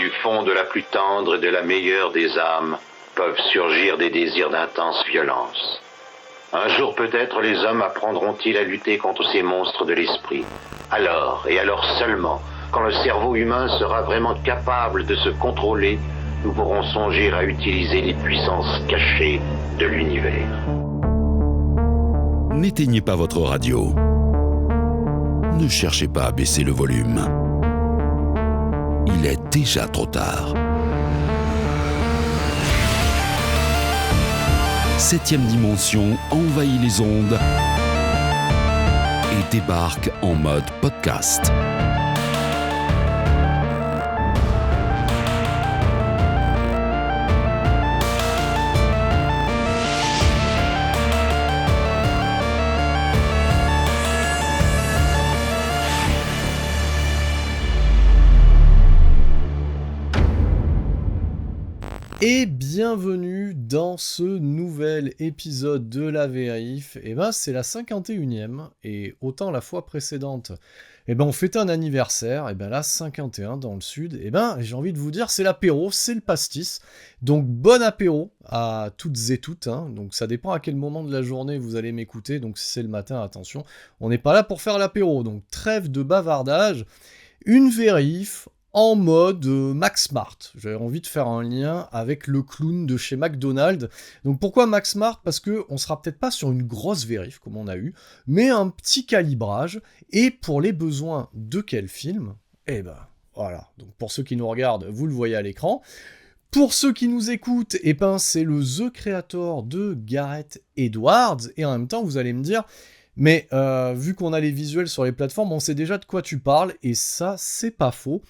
Du fond de la plus tendre et de la meilleure des âmes peuvent surgir des désirs d'intense violence. Un jour peut-être les hommes apprendront-ils à lutter contre ces monstres de l'esprit. Alors, et alors seulement, quand le cerveau humain sera vraiment capable de se contrôler, nous pourrons songer à utiliser les puissances cachées de l'univers. N'éteignez pas votre radio. Ne cherchez pas à baisser le volume. Il est déjà trop tard. 7e dimension envahit les ondes et débarque en mode podcast. Et bienvenue dans ce nouvel épisode de La Vérif. C'est la 51e, et autant la fois précédente, on fêtait un anniversaire, là 51 dans le sud, j'ai envie de vous dire, c'est l'apéro, c'est le pastis. Donc bon apéro à toutes et toutes, donc ça dépend à quel moment de la journée vous allez m'écouter, donc si c'est le matin, attention, on n'est pas là pour faire l'apéro, donc trêve de bavardage, une vérif en mode Max Smart. J'avais envie de faire un lien avec le clown de chez McDonald's. Donc pourquoi Max Smart ? Parce qu'on sera peut-être pas sur une grosse vérif comme on a eu, mais un petit calibrage. Et pour les besoins de quel film ? Voilà. Donc pour ceux qui nous regardent, vous le voyez à l'écran. Pour ceux qui nous écoutent, c'est le The Creator de Gareth Edwards. Et en même temps, vous allez me dire... Mais vu qu'on a les visuels sur les plateformes, on sait déjà de quoi tu parles, et ça, c'est pas faux.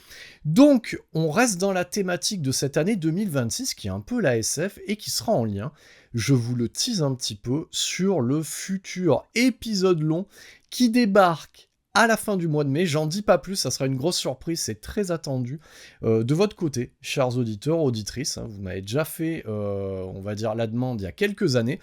Donc, on reste dans la thématique de cette année 2026, qui est un peu la SF, et qui sera en lien, je vous le tease un petit peu, sur le futur épisode long qui débarque à la fin du mois de mai. J'en dis pas plus, ça sera une grosse surprise, c'est très attendu. De votre côté, chers auditeurs, auditrices, vous m'avez déjà fait, on va dire, la demande il y a quelques années,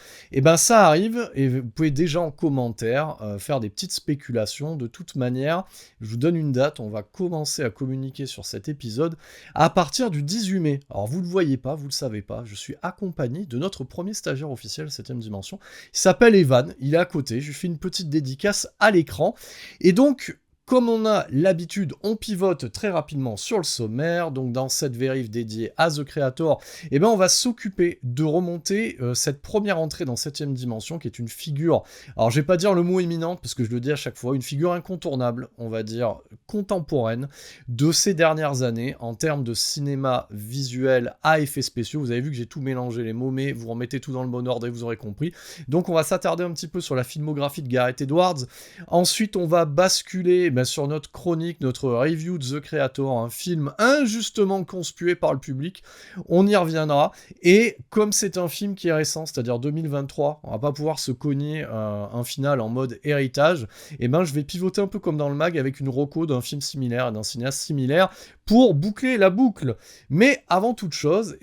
ça arrive, et vous pouvez déjà en commentaire faire des petites spéculations. De toute manière, je vous donne une date, on va commencer à communiquer sur cet épisode à partir du 18 mai. Alors vous le voyez pas, vous le savez pas, je suis accompagné de notre premier stagiaire officiel 7ème dimension, il s'appelle Evan, il est à côté, je lui fais une petite dédicace à l'écran, et donc, comme on a l'habitude, on pivote très rapidement sur le sommaire. Donc dans cette vérif dédiée à The Creator, on va s'occuper de remonter cette première entrée dans 7ème dimension, qui est une figure, alors je vais pas dire le mot éminente, parce que je le dis à chaque fois, une figure incontournable, on va dire contemporaine, de ces dernières années, en termes de cinéma visuel à effets spéciaux. Vous avez vu que j'ai tout mélangé les mots, mais vous remettez tout dans le bon ordre et vous aurez compris. Donc on va s'attarder un petit peu sur la filmographie de Gareth Edwards. Ensuite, on va basculer sur notre chronique, notre review de The Creator, un film injustement conspué par le public. On y reviendra. Et comme c'est un film qui est récent, c'est-à-dire 2023, on va pas pouvoir se cogner un final en mode héritage, je vais pivoter un peu comme dans le mag avec une reco d'un film similaire, d'un cinéaste similaire, pour boucler la boucle. Mais avant toute chose,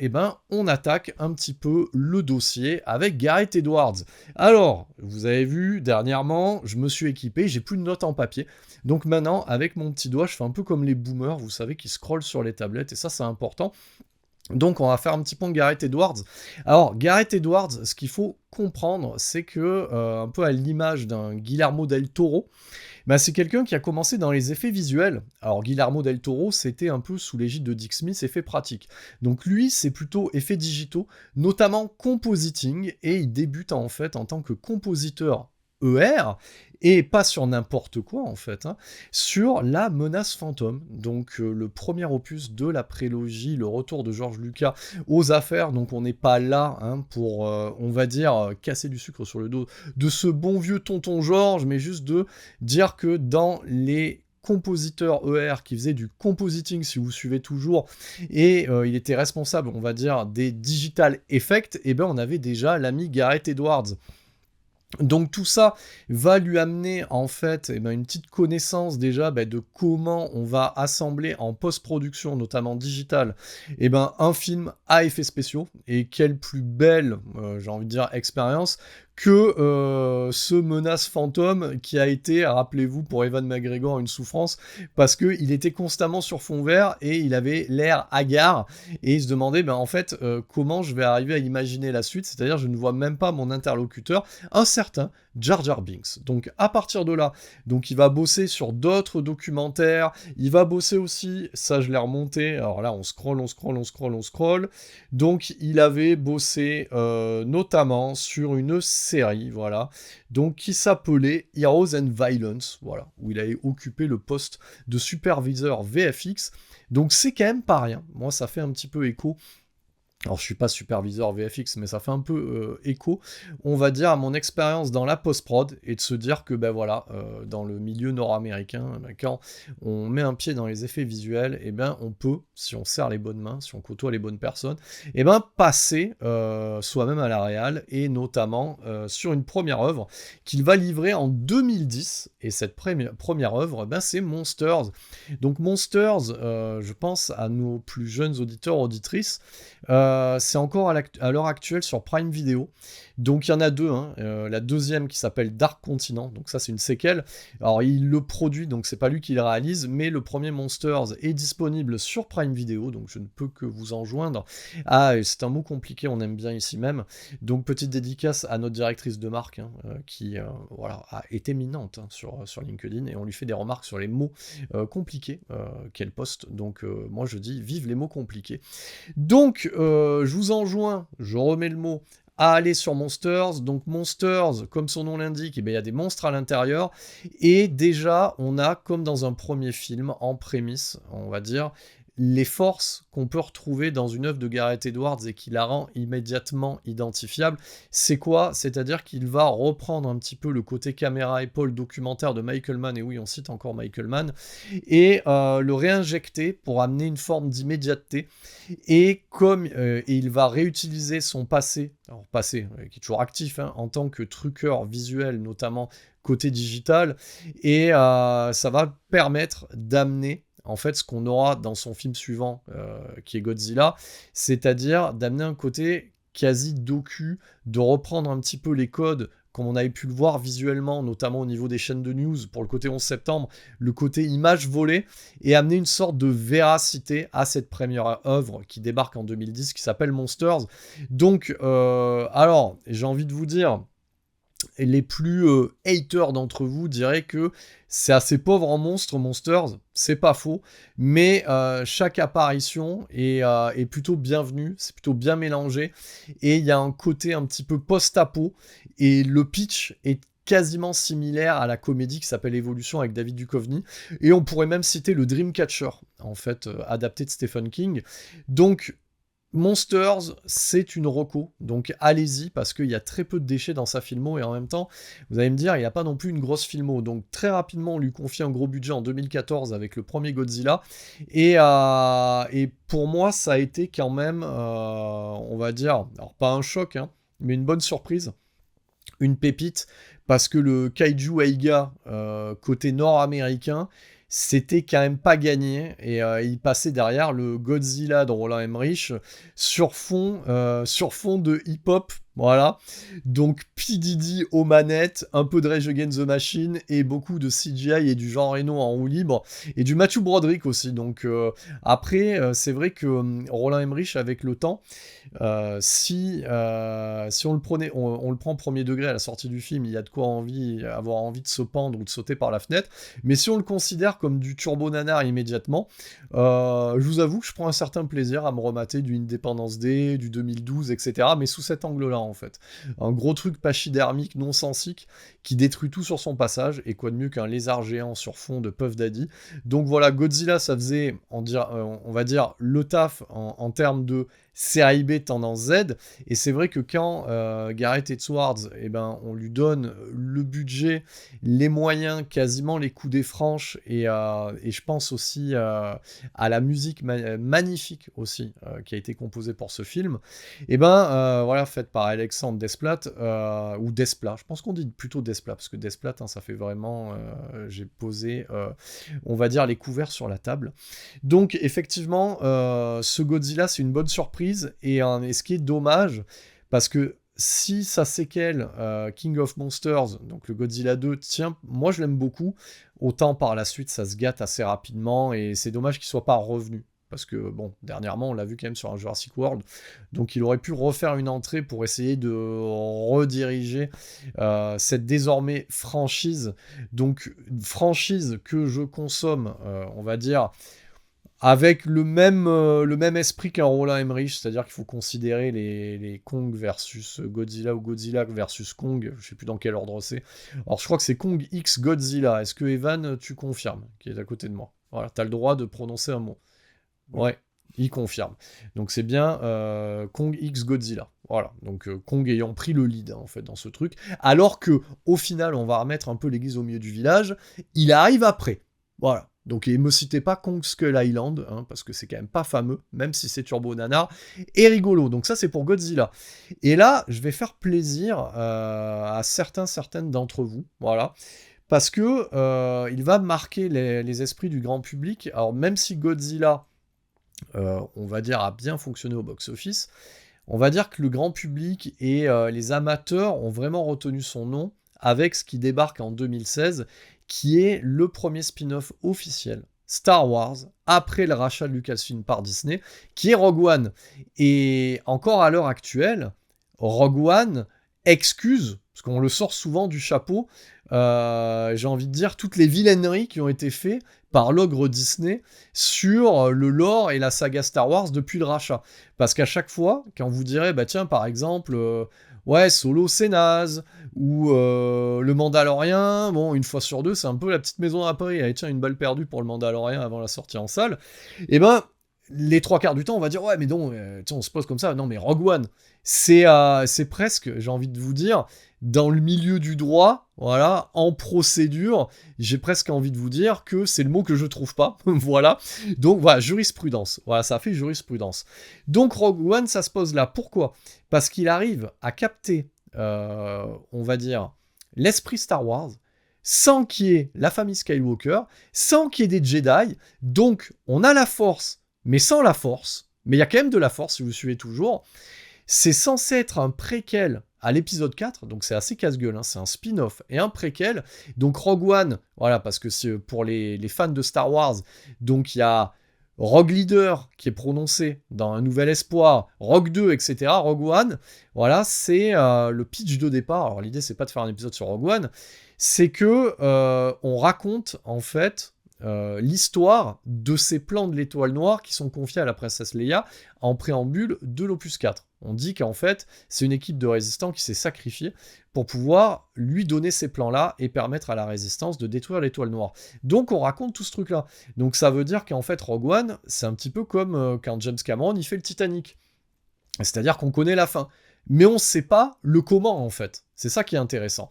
on attaque un petit peu le dossier avec Gareth Edwards. Alors, vous avez vu, dernièrement, je me suis équipé, j'ai plus de notes en papier. Donc maintenant, avec mon petit doigt, je fais un peu comme les boomers, vous savez, qui scrollent sur les tablettes, et ça, c'est important. Donc on va faire un petit point de Gareth Edwards. Alors, Gareth Edwards, ce qu'il faut comprendre, c'est que, un peu à l'image d'un Guillermo del Toro, c'est quelqu'un qui a commencé dans les effets visuels. Alors Guillermo del Toro, c'était un peu sous l'égide de Dick Smith, effets pratiques. Donc lui, c'est plutôt effets digitaux, notamment compositing, et il débute en fait en tant que compositeur ER, et pas sur n'importe quoi en fait, sur La Menace Fantôme, donc le premier opus de la prélogie, le retour de George Lucas aux affaires. Donc on n'est pas là pour, on va dire, casser du sucre sur le dos de ce bon vieux tonton George, mais juste de dire que dans les compositeur ER qui faisait du compositing, si vous suivez toujours, et il était responsable, on va dire, des digital effects, on avait déjà l'ami Gareth Edwards. Donc tout ça va lui amener en fait une petite connaissance déjà de comment on va assembler en post-production, notamment digitale, un film à effets spéciaux. Et quelle plus belle, j'ai envie de dire, expérience que ce menace fantôme qui a été, rappelez-vous, pour Ewan McGregor, une souffrance, parce qu'il était constamment sur fond vert et il avait l'air hagard, et il se demandait, en fait, comment je vais arriver à imaginer la suite, c'est-à-dire je ne vois même pas mon interlocuteur, un certain Jar Jar Binks. Donc à partir de là, donc il va bosser sur d'autres documentaires, il va bosser aussi, ça je l'ai remonté, alors là on scroll, donc il avait bossé notamment sur une série, voilà, donc qui s'appelait Heroes and Violence, voilà, où il avait occupé le poste de superviseur VFX, donc c'est quand même pas rien, moi ça fait un petit peu écho. Alors, je suis pas superviseur VFX, mais ça fait un peu écho, on va dire, à mon expérience dans la post-prod, et de se dire que, dans le milieu nord-américain, quand on met un pied dans les effets visuels, on peut, si on serre les bonnes mains, si on côtoie les bonnes personnes, passer soi-même à la réal, et notamment sur une première œuvre qu'il va livrer en 2010, et cette première œuvre, c'est Monsters. Donc Monsters, je pense à nos plus jeunes auditeurs, auditrices, c'est encore à l'heure actuelle sur Prime Video. Donc il y en a deux, la deuxième qui s'appelle Dark Continent, donc ça c'est une séquelle. Alors il le produit, donc c'est pas lui qui le réalise, mais le premier Monsters est disponible sur Prime Video, donc je ne peux que vous enjoindre. Ah, c'est un mot compliqué, on aime bien ici même. Donc petite dédicace à notre directrice de marque, qui est éminente sur LinkedIn, et on lui fait des remarques sur les mots compliqués qu'elle poste. Donc moi je dis vive les mots compliqués. Donc je vous enjoins, je remets le mot, à aller sur Monsters. Donc Monsters, comme son nom l'indique, il y a des monstres à l'intérieur, et déjà on a, comme dans un premier film, en prémisse, on va dire, les forces qu'on peut retrouver dans une œuvre de Gareth Edwards et qui la rend immédiatement identifiable. C'est quoi ? C'est-à-dire qu'il va reprendre un petit peu le côté caméra-épaule documentaire de Michael Mann, et oui, on cite encore Michael Mann, et le réinjecter pour amener une forme d'immédiateté. Et il va réutiliser son passé qui est toujours actif, en tant que truqueur visuel, notamment côté digital, et ça va permettre d'amener en fait ce qu'on aura dans son film suivant, qui est Godzilla, c'est-à-dire d'amener un côté quasi docu, de reprendre un petit peu les codes comme on avait pu le voir visuellement, notamment au niveau des chaînes de news pour le côté 11 septembre, le côté image volée, et amener une sorte de véracité à cette première œuvre qui débarque en 2010, qui s'appelle Monsters. Donc, alors, j'ai envie de vous dire, les plus haters d'entre vous diraient que c'est assez pauvre en monstres, Monsters, c'est pas faux, mais chaque apparition est plutôt bienvenue, c'est plutôt bien mélangé, et il y a un côté un petit peu post-apo, et le pitch est quasiment similaire à la comédie qui s'appelle Evolution avec David Duchovny, et on pourrait même citer le Dreamcatcher, en fait, adapté de Stephen King. Donc, Monsters, c'est une reco, donc allez-y, parce qu'il y a très peu de déchets dans sa filmo, et en même temps, vous allez me dire, il n'y a pas non plus une grosse filmo, donc très rapidement, on lui confie un gros budget en 2014 avec le premier Godzilla, et pour moi, ça a été quand même, on va dire, alors pas un choc, mais une bonne surprise, une pépite, parce que le Kaiju Eiga, côté nord-américain, c'était quand même pas gagné, et il passait derrière le Godzilla de Roland Emmerich sur fond de hip-hop, voilà. Donc P. Diddy aux manettes, un peu de Rage Against the Machine, et beaucoup de CGI et du Jean Reno en roue libre, et du Matthew Broderick aussi. Donc après, c'est vrai que Roland Emmerich, avec le temps, si on le prenait, on le prend premier degré à la sortie du film, il y a de quoi avoir envie de se pendre ou de sauter par la fenêtre, mais si on le considère comme du turbo nanar immédiatement, je vous avoue que je prends un certain plaisir à me remater du Independence Day, du 2012, etc., mais sous cet angle-là, en fait. Un gros truc pachydermique, non-sensique, qui détruit tout sur son passage, et quoi de mieux qu'un lézard géant sur fond de Puff Daddy. Donc voilà, Godzilla, ça faisait, on va dire, le taf en termes de série B tendance Z, et c'est vrai que quand Gareth Edwards, on lui donne le budget, les moyens, quasiment les coups des franches, et je pense aussi à la musique magnifique aussi qui a été composée pour ce film, voilà, faite par Alexandre Desplat, ou Desplat, je pense qu'on dit plutôt Desplat, parce que Desplat, ça fait vraiment, j'ai posé, on va dire, les couverts sur la table. Donc effectivement, ce Godzilla, c'est une bonne surprise, et ce qui est dommage, parce que si sa séquelle King of Monsters, donc le Godzilla 2, tiens, moi je l'aime beaucoup, autant par la suite ça se gâte assez rapidement, et c'est dommage qu'il soit pas revenu. Parce que, bon, dernièrement, on l'a vu quand même sur un Jurassic World, donc il aurait pu refaire une entrée pour essayer de rediriger cette désormais franchise, donc franchise que je consomme, on va dire, avec le même esprit qu'un Roland Emmerich, c'est-à-dire qu'il faut considérer les Kong versus Godzilla ou Godzilla versus Kong, je sais plus dans quel ordre c'est. Alors je crois que c'est Kong X Godzilla. Est-ce que Evan, tu confirmes, qui est à côté de moi? Voilà, t'as le droit de prononcer un mot. Ouais, il confirme. Donc c'est bien Kong X Godzilla. Voilà, donc Kong ayant pris le lead en fait dans ce truc. Alors que au final, on va remettre un peu l'église au milieu du village. Il arrive après. Voilà. Donc et me citez pas Kong Skull Island, hein, parce que c'est quand même pas fameux, même si c'est Turbo Nanar, et rigolo. Donc ça c'est pour Godzilla. Et là, je vais faire plaisir à certaines d'entre vous. Voilà. Parce que il va marquer les esprits du grand public. Alors même si Godzilla, on va dire, a bien fonctionné au box-office, on va dire que le grand public et les amateurs ont vraiment retenu son nom avec ce qui débarque en 2016, qui est le premier spin-off officiel Star Wars, après le rachat de Lucasfilm par Disney, qui est Rogue One. Et encore à l'heure actuelle, Rogue One excuse, parce qu'on le sort souvent du chapeau, j'ai envie de dire, toutes les vilaineries qui ont été faites par l'ogre Disney sur le lore et la saga Star Wars depuis le rachat. Parce qu'à chaque fois, quand vous direz, bah tiens, par exemple, ouais, Solo c'est naze, ou le Mandalorian, bon, une fois sur deux, c'est un peu la petite maison à Paris, allez tiens, une balle perdue pour le Mandalorian avant la sortie en salle, et ben, les trois quarts du temps, on va dire, ouais, mais non, on se pose comme ça, non, mais Rogue One, c'est presque, j'ai envie de vous dire, dans le milieu du droit, voilà, en procédure, j'ai presque envie de vous dire que c'est le mot que je trouve pas, voilà. Donc voilà, jurisprudence, voilà, ça fait jurisprudence. Donc Rogue One, ça se pose là. Pourquoi ? Parce qu'il arrive à capter, on va dire, l'esprit Star Wars, sans qu'il y ait la famille Skywalker, sans qu'il y ait des Jedi. Donc on a la Force, mais sans la Force. Mais il y a quand même de la Force, si vous suivez toujours. C'est censé être un préquel à l'épisode 4, donc c'est assez casse-gueule, hein, c'est un spin-off et un préquel. Donc Rogue One, voilà, parce que c'est pour les fans de Star Wars, donc il y a Rogue Leader qui est prononcé dans Un Nouvel Espoir, Rogue 2, etc. Rogue One, voilà, c'est le pitch de départ. Alors l'idée, c'est pas de faire un épisode sur Rogue One, c'est que on raconte en fait l'histoire de ces plans de l'étoile noire qui sont confiés à la princesse Leia en préambule de l'opus 4. On dit qu'en fait, c'est une équipe de résistants qui s'est sacrifiée pour pouvoir lui donner ces plans-là et permettre à la résistance de détruire l'étoile noire. Donc on raconte tout ce truc-là. Donc ça veut dire qu'en fait, Rogue One, c'est un petit peu comme quand James Cameron, il fait le Titanic. C'est-à-dire qu'on connaît la fin. Mais on ne sait pas le comment, en fait. C'est ça qui est intéressant.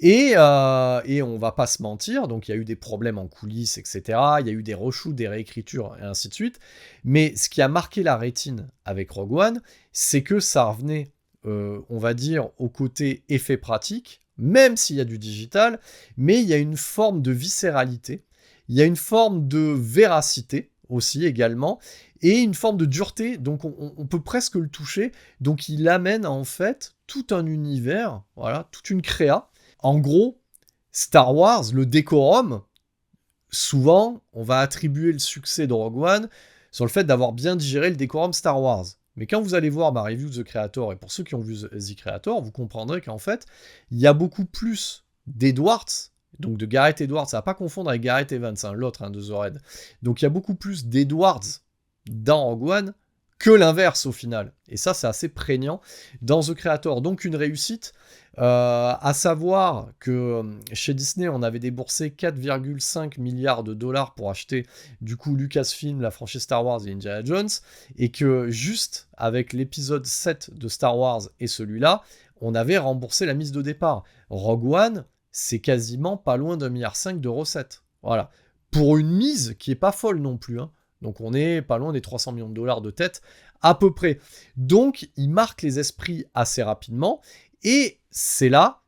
Et on va pas se mentir, donc il y a eu des problèmes en coulisses, etc. Il y a eu des reshoots, des réécritures, et ainsi de suite. Mais ce qui a marqué la rétine avec Rogue One, c'est que ça revenait, on va dire, au côté effet pratique, même s'il y a du digital, mais il y a une forme de viscéralité, il y a une forme de véracité aussi également, et une forme de dureté, donc on peut presque le toucher, donc il amène en fait tout un univers, voilà, toute une créa. En gros, Star Wars, le décorum, souvent, on va attribuer le succès de Rogue One sur le fait d'avoir bien digéré le décorum Star Wars. Mais quand vous allez voir ma review de The Creator, et pour ceux qui ont vu The Creator, vous comprendrez qu'en fait, il y a beaucoup plus d'Edwards, donc de Gareth Edwards, à pas confondre avec Gareth Evans, hein, l'autre de The Red. Donc il y a beaucoup plus d'Edwards dans Rogue One que l'inverse au final. Et ça, c'est assez prégnant dans The Creator. Donc une réussite, à savoir que chez Disney, on avait déboursé 4,5 milliards de dollars pour acheter du coup Lucasfilm, la franchise Star Wars et Indiana Jones, et que juste avec l'épisode 7 de Star Wars et celui-là, on avait remboursé la mise de départ. Rogue One, c'est quasiment pas loin d'1,5 milliard de recettes. Voilà. Pour une mise qui est pas folle non plus, hein. Donc on est pas loin des 300 millions de dollars de tête, à peu près. Donc il marque les esprits assez rapidement, et c'est là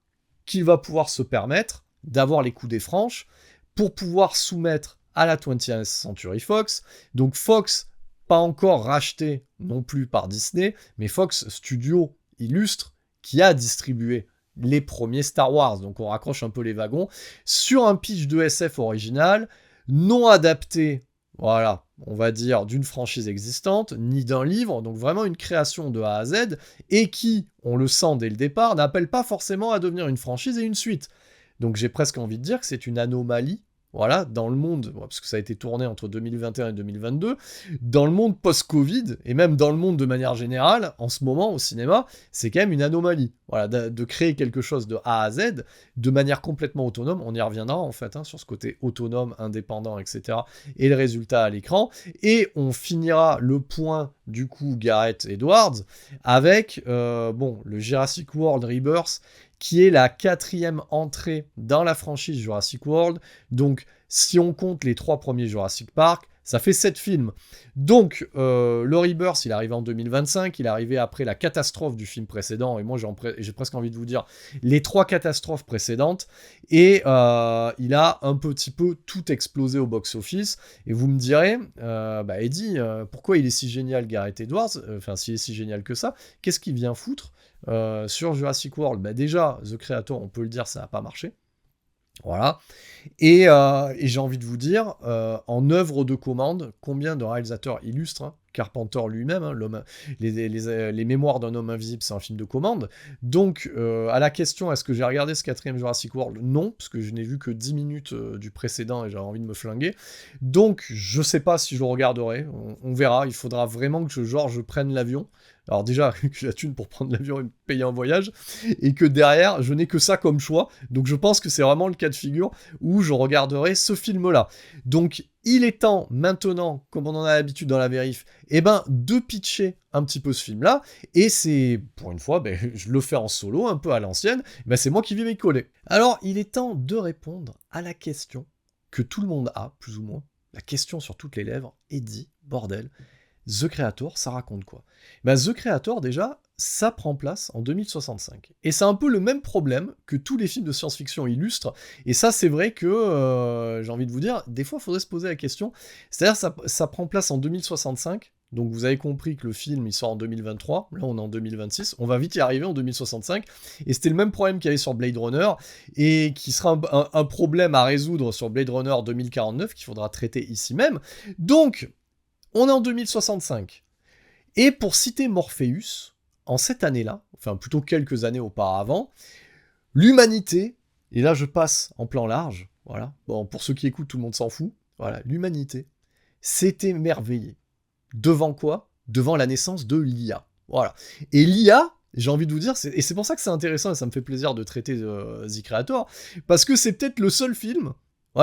qu'il va pouvoir se permettre d'avoir les coups des franches pour pouvoir soumettre à la 20th Century Fox. Donc Fox, pas encore racheté non plus par Disney, mais Fox Studio illustre, qui a distribué les premiers Star Wars, donc on raccroche un peu les wagons, sur un pitch de SF original, non adapté, voilà, on va dire, d'une franchise existante, ni d'un livre, donc vraiment une création de A à Z, et qui, on le sent dès le départ, n'appelle pas forcément à devenir une franchise et une suite. Donc j'ai presque envie de dire que c'est une anomalie, voilà, dans le monde, parce que ça a été tourné entre 2021 et 2022, dans le monde post-Covid, et même dans le monde de manière générale, en ce moment au cinéma, c'est quand même une anomalie, voilà, de créer quelque chose de A à Z, de manière complètement autonome, on y reviendra en fait, hein, sur ce côté autonome, indépendant, etc., et le résultat à l'écran, et on finira le point, du coup, Gareth Edwards, avec, le Jurassic World Rebirth, qui est la 4e entrée dans la franchise Jurassic World. Donc, si on compte les 3 premiers Jurassic Park, ça fait 7 films. Donc, le Rebirth, il est arrivé en 2025, il est arrivé après la catastrophe du film précédent, et moi j'ai presque envie de vous dire les 3 catastrophes précédentes, et il a un petit peu tout explosé au box-office, et vous me direz, Eddie, pourquoi il est si génial Gareth Edwards, s'il est si génial que ça, qu'est-ce qu'il vient foutre sur Jurassic World? Déjà, The Creator, on peut le dire, ça n'a pas marché. Voilà. Et j'ai envie de vous dire, en œuvre de commande, combien de réalisateurs illustres, hein, Carpenter lui-même, hein, les Mémoires d'un homme invisible, c'est un film de commande. Donc, à la question, est-ce que j'ai regardé ce 4e Jurassic World? Non, parce que je n'ai vu que 10 minutes du précédent et j'avais envie de me flinguer. Donc, je sais pas si je le regarderai, on verra, il faudra vraiment que je prenne l'avion. Alors déjà, que j'ai la thune pour prendre l'avion et me payer un voyage, et que derrière, je n'ai que ça comme choix. Donc je pense que c'est vraiment le cas de figure où je regarderai ce film-là. Donc il est temps maintenant, comme on en a l'habitude dans la vérif, de pitcher un petit peu ce film-là. Et c'est, pour une fois, je le fais en solo, un peu à l'ancienne, c'est moi qui vais m'y coller. Alors il est temps de répondre à la question que tout le monde a, plus ou moins, la question sur toutes les lèvres, Eddie, bordel, The Creator, ça raconte quoi? The Creator, déjà, ça prend place en 2065. Et c'est un peu le même problème que tous les films de science-fiction illustrent. Et ça, c'est vrai que, j'ai envie de vous dire, des fois, il faudrait se poser la question. C'est-à-dire, ça prend place en 2065. Donc, vous avez compris que le film, il sort en 2023. Là, on est en 2026. On va vite y arriver en 2065. Et c'était le même problème qu'il y avait sur Blade Runner. Et qui sera un problème à résoudre sur Blade Runner 2049, qu'il faudra traiter ici même. Donc, on est en 2065. Et pour citer Morpheus, en cette année-là, enfin plutôt quelques années auparavant, l'humanité, et là je passe en plan large, voilà, bon, pour ceux qui écoutent, tout le monde s'en fout, voilà, l'humanité s'est émerveillée. Devant quoi? Devant la naissance de l'IA. Voilà. Et l'IA, j'ai envie de vous dire, et c'est pour ça que c'est intéressant et ça me fait plaisir de traiter The Creator, parce que c'est peut-être le seul film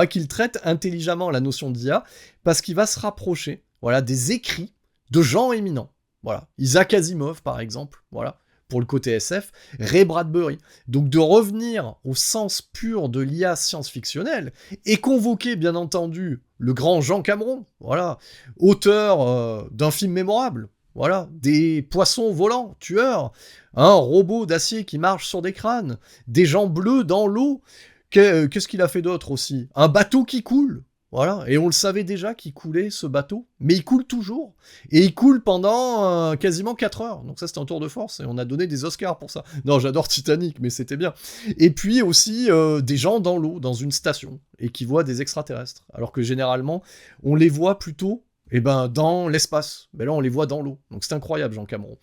qu'il traite intelligemment la notion d'IA, parce qu'il va se rapprocher, voilà, des écrits de gens éminents. Voilà, Isaac Asimov par exemple, voilà, pour le côté SF, Ray Bradbury. Donc de revenir au sens pur de l'IA science-fictionnelle et convoquer bien entendu le grand Jean Cameron, voilà, auteur d'un film mémorable, voilà, des poissons volants, tueurs, un robot d'acier qui marche sur des crânes, des gens bleus dans l'eau. Qu'est-ce qu'il a fait d'autre aussi? Un bateau qui coule. Voilà, et on le savait déjà qu'il coulait ce bateau, mais il coule toujours, et il coule pendant quasiment 4 heures, donc ça c'était un tour de force, et on a donné des Oscars pour ça. Non, j'adore Titanic, mais c'était bien. Et puis aussi des gens dans l'eau, dans une station, et qui voient des extraterrestres, alors que généralement, on les voit plutôt dans l'espace, mais là on les voit dans l'eau, donc c'est incroyable Jean Cameron.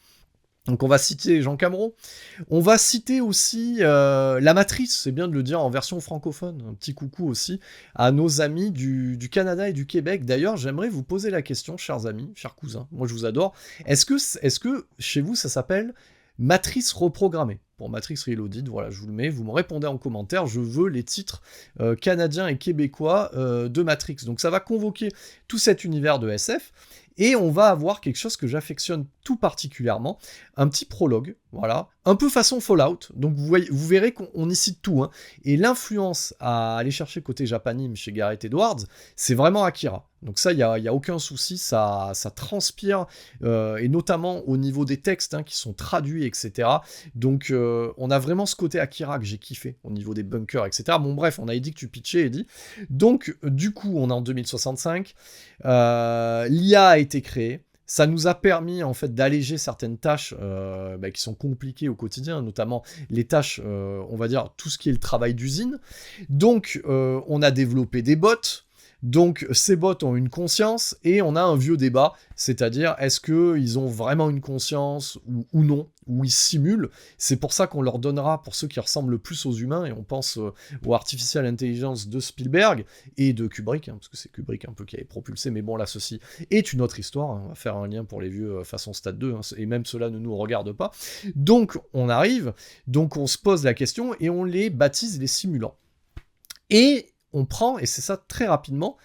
Donc on va citer Jean Cameron, on va citer aussi La Matrice, c'est bien de le dire en version francophone, un petit coucou aussi à nos amis du Canada et du Québec. D'ailleurs, j'aimerais vous poser la question, chers amis, chers cousins, moi je vous adore, est-ce que chez vous ça s'appelle Matrice reprogrammée? Pour Matrix Reloaded, voilà, je vous le mets, vous me répondez en commentaire, je veux les titres canadiens et québécois de Matrix. Donc ça va convoquer tout cet univers de SF, et on va avoir quelque chose que j'affectionne tout particulièrement, un petit prologue, voilà, un peu façon Fallout, donc vous verrez qu'on y cite tout, hein. Et l'influence à aller chercher côté Japanime chez Gareth Edwards, c'est vraiment Akira. Donc ça, il y a aucun souci, ça transpire, et notamment au niveau des textes qui sont traduits, etc. Donc on a vraiment ce côté Akira que j'ai kiffé, au niveau des bunkers, etc. Bon bref, on a dit que tu pitchais, Eddie. Donc du coup, on est en 2065, l'IA a été créée, Ça nous a permis en fait d'alléger certaines tâches qui sont compliquées au quotidien, notamment les tâches, on va dire, tout ce qui est le travail d'usine. Donc, on a développé des bots. Donc, ces bots ont une conscience et on a un vieux débat, c'est-à-dire est-ce qu'ils ont vraiment une conscience ou non, ou ils simulent. C'est pour ça qu'on leur donnera, pour ceux qui ressemblent le plus aux humains, et on pense aux Artificial Intelligence de Spielberg et de Kubrick, parce que c'est Kubrick un peu qui avait propulsé, mais bon là ceci est une autre histoire, on va faire un lien pour les vieux façon Stade 2, et même cela ne nous regarde pas. Donc on arrive, donc on se pose la question et on les baptise les simulants. Et on prend, et c'est ça très rapidement,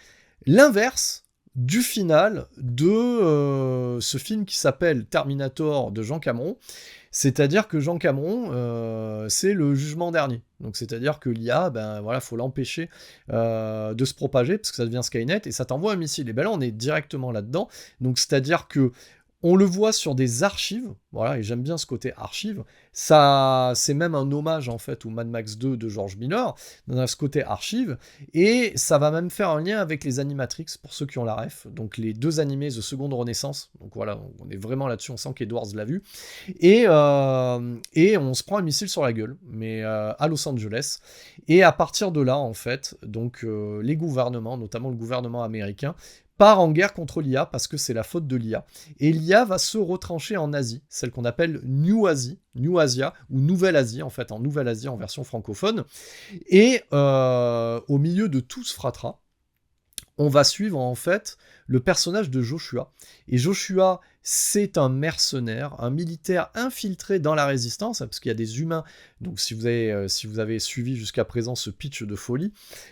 l'inverse du final de ce film qui s'appelle Terminator de Jean Cameron. C'est-à-dire que Jean Cameron, c'est le jugement dernier. Donc c'est-à-dire que l'IA, faut l'empêcher de se propager, parce que ça devient Skynet, et ça t'envoie un missile. Et là, on est directement là-dedans. Donc c'est-à-dire que on le voit sur des archives, voilà, et j'aime bien ce côté archive. Ça, c'est même un hommage en fait au Mad Max 2 de George Miller, dans ce côté archive, et ça va même faire un lien avec les Animatrix pour ceux qui ont la ref, donc les 2 animés de Seconde Renaissance. Donc voilà, on est vraiment là-dessus, on sent qu'Edwards l'a vu, et on se prend un missile sur la gueule, mais à Los Angeles. Et à partir de là, en fait, donc les gouvernements, notamment le gouvernement américain, part en guerre contre l'IA parce que c'est la faute de l'IA. Et l'IA va se retrancher en Asie, celle qu'on appelle New Asia, ou Nouvelle-Asie, en fait, en Nouvelle-Asie en version francophone. Et au milieu de tout ce fratras, on va suivre en fait le personnage de Joshua. Et Joshua, c'est un mercenaire, un militaire infiltré dans la résistance, parce qu'il y a des humains. Donc si vous avez suivi jusqu'à présent ce pitch de folie,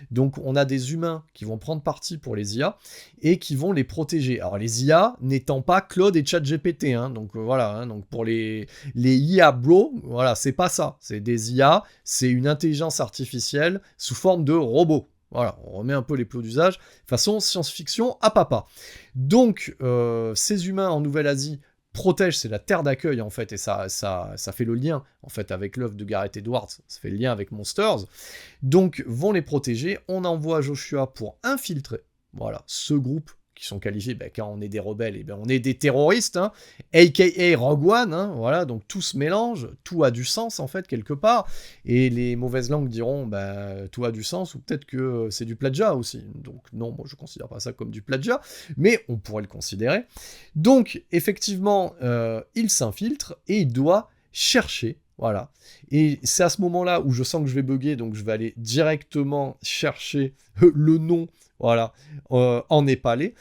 donc on a des humains qui vont prendre parti pour les IA et qui vont les protéger. Alors les IA n'étant pas Claude et ChatGPT, donc voilà, donc pour les IA bro, voilà, c'est pas ça. C'est des IA, c'est une intelligence artificielle sous forme de robots. Voilà, on remet un peu les plots d'usage, façon science-fiction à papa. Donc, ces humains en Nouvelle-Asie protègent, c'est la terre d'accueil en fait, et ça fait le lien en fait avec l'œuvre de Gareth Edwards, ça fait le lien avec Monsters. Donc, vont les protéger, on envoie Joshua pour infiltrer, voilà, ce groupe qui sont qualifiés, quand on est des rebelles, on est des terroristes, a.k.a. Rogue One, voilà, donc tout se mélange, tout a du sens en fait quelque part, et les mauvaises langues diront, tout a du sens, ou peut-être que c'est du plagiat aussi, donc non, moi je considère pas ça comme du plagiat, mais on pourrait le considérer. Donc effectivement, il s'infiltre, et il doit chercher, voilà, et c'est à ce moment-là où je sens que je vais bugger, donc je vais aller directement chercher le nom, voilà, en népalais,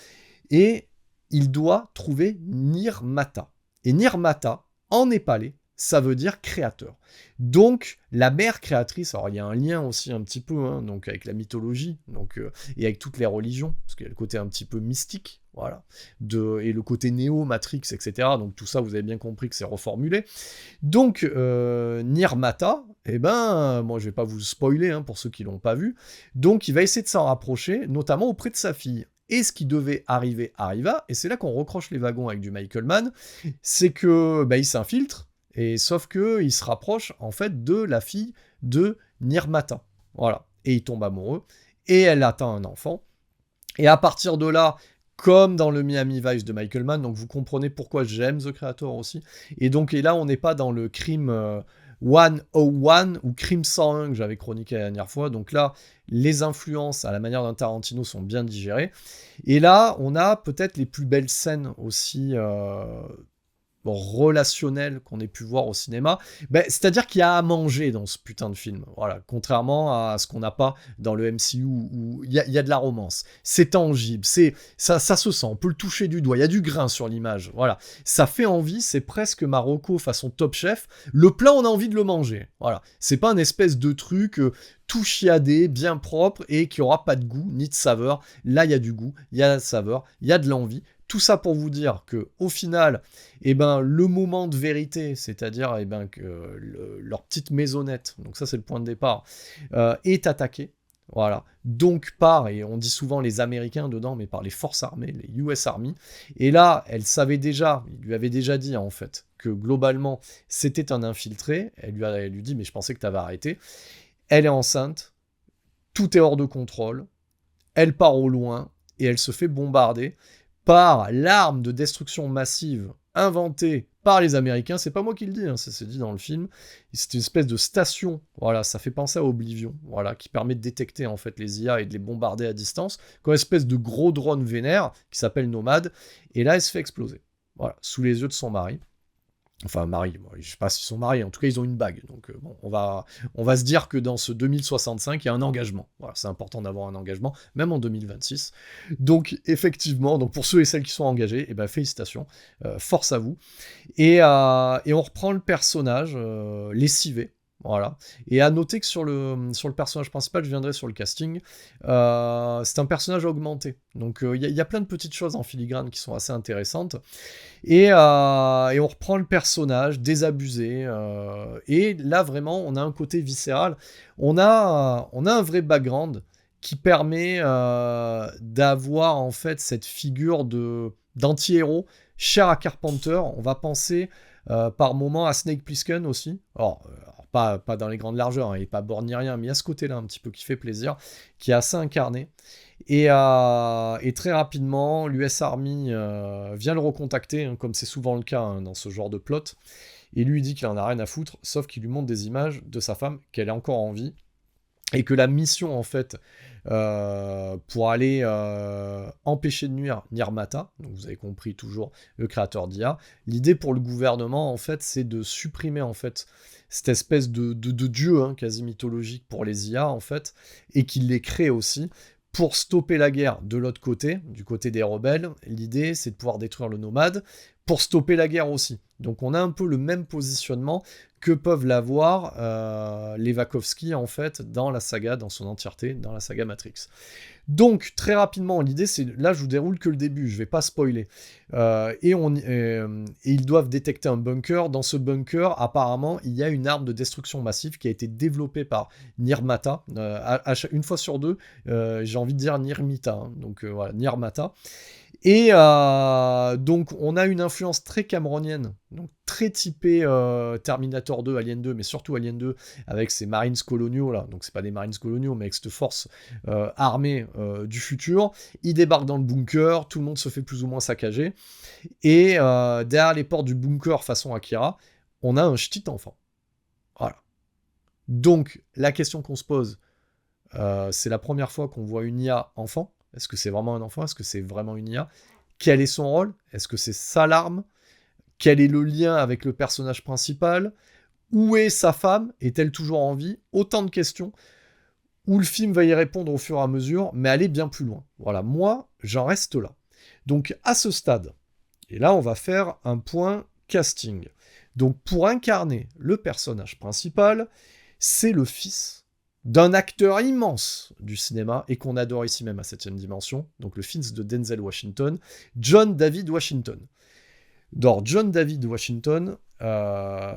et il doit trouver Nirmata. Et Nirmata, en népalais, ça veut dire créateur. Donc, la mère créatrice, alors il y a un lien aussi un petit peu, donc avec la mythologie, donc, et avec toutes les religions, parce qu'il y a le côté un petit peu mystique, voilà, et le côté Néo, Matrix, etc. Donc tout ça, vous avez bien compris que c'est reformulé. Donc, Nirmata, moi je vais pas vous spoiler pour ceux qui l'ont pas vu, donc il va essayer de s'en rapprocher, notamment auprès de sa fille. Et ce qui devait arriver arriva, et c'est là qu'on recroche les wagons avec du Michael Mann, c'est que il s'infiltre, et sauf que il se rapproche en fait de la fille de Nirmata, voilà, et il tombe amoureux, et elle attend un enfant, et à partir de là, comme dans le Miami Vice de Michael Mann, donc vous comprenez pourquoi j'aime The Creator aussi, et là on n'est pas dans le crime 101 ou crime 101 que j'avais chroniqué la dernière fois, donc là les influences à la manière d'un Tarantino sont bien digérées, et là on a peut-être les plus belles scènes aussi relationnel qu'on ait pu voir au cinéma, c'est-à-dire qu'il y a à manger dans ce putain de film, voilà, contrairement à ce qu'on n'a pas dans le MCU où il y a de la romance, c'est tangible, ça se sent, on peut le toucher du doigt, il y a du grain sur l'image, voilà, ça fait envie, c'est presque Marocco façon Top Chef, le plat on a envie de le manger, voilà, c'est pas un espèce de truc tout chiadé, bien propre, et qui aura pas de goût, ni de saveur, là il y a du goût, il y a de la saveur, il y a de l'envie. Tout ça pour vous dire que au final, le moment de vérité, c'est-à-dire que leur petite maisonnette, donc ça c'est le point de départ, est attaquée. Voilà. Donc et on dit souvent les Américains dedans, mais par les forces armées, les US Army. Et là, il lui avait déjà dit en fait que globalement c'était un infiltré. Elle lui dit mais je pensais que tu avais arrêté. Elle est enceinte, tout est hors de contrôle. Elle part au loin et elle se fait bombarder par l'arme de destruction massive inventée par les Américains. C'est pas moi qui le dis, hein, ça s'est dit dans le film. C'est une espèce de station, voilà, ça fait penser à Oblivion, voilà, qui permet de détecter en fait les IA et de les bombarder à distance, comme une espèce de gros drone vénère qui s'appelle Nomad, et là elle se fait exploser, voilà, sous les yeux de son mari. Enfin, mari, je sais pas s'ils sont mariés, en tout cas ils ont une bague, donc bon, on va se dire que dans ce 2065, il y a un engagement. Voilà, c'est important d'avoir un engagement, même en 2026. Donc effectivement, donc pour ceux et celles qui sont engagés, eh ben, félicitations, force à vous. Et on reprend le personnage lessivé. Voilà. Et à noter que sur le personnage principal, je viendrai sur le casting, c'est un personnage augmenté. Donc il y a plein de petites choses en filigrane qui sont assez intéressantes. Et on reprend le personnage désabusé. Et là, vraiment, on a un côté viscéral. On a un vrai background qui permet d'avoir en fait cette figure d'anti-héros cher à Carpenter. On va penser par moments à Snake Plissken aussi. Alors pas dans les grandes largeurs, hein, il n'est pas borgne ni rien, mais il y a ce côté-là un petit peu qui fait plaisir, qui est assez incarné. Et très rapidement, l'US Army vient le recontacter, hein, comme c'est souvent le cas hein, dans ce genre de plot, et lui dit qu'il en a rien à foutre, sauf qu'il lui montre des images de sa femme, qu'elle est encore en vie, et que la mission, en fait, pour aller empêcher de nuire Nirmata, donc vous avez compris toujours le créateur d'IA, l'idée pour le gouvernement, en fait, c'est de supprimer, en fait, cette espèce de dieu hein, quasi mythologique pour les IA, en fait, et qu'il les crée aussi, pour stopper la guerre de l'autre côté, du côté des rebelles. L'idée, c'est de pouvoir détruire le nomade, pour stopper la guerre aussi. Donc on a un peu le même positionnement que peuvent l'avoir les Wachowski, en fait, dans la saga, dans son entièreté, dans la saga Matrix. Donc, très rapidement, l'idée, c'est... Là, je vous déroule que le début, je vais pas spoiler. Et ils doivent détecter un bunker. Dans ce bunker, apparemment, il y a une arme de destruction massive qui a été développée par Nirmata. Une fois sur deux, j'ai envie de dire Nirmita. Hein. Donc, voilà, Nirmata. Et donc, on a une influence très cameronienne, donc très typée Terminator 2, Alien 2, mais surtout Alien 2, avec ces Marines coloniaux, là. Donc, c'est pas des Marines coloniaux, mais avec cette force armée du futur. Ils débarquent dans le bunker, tout le monde se fait plus ou moins saccager. Et derrière les portes du bunker façon Akira, on a un ch'ti enfant. Voilà. Donc, la question qu'on se pose, c'est la première fois qu'on voit une IA enfant. Est-ce que c'est vraiment un enfant? Est-ce que c'est vraiment une IA? Quel est son rôle? Est-ce que c'est ça l'arme? Quel est le lien avec le personnage principal? Où est sa femme? Est-elle toujours en vie? Autant de questions où le film va y répondre au fur et à mesure, mais aller bien plus loin. Voilà, moi, j'en reste là. Donc, à ce stade, et là, on va faire un point casting. Donc, pour incarner le personnage principal, c'est le fils d'un acteur immense du cinéma, et qu'on adore ici même à 7ème dimension, donc le fils de Denzel Washington, John David Washington. Donc, John David Washington,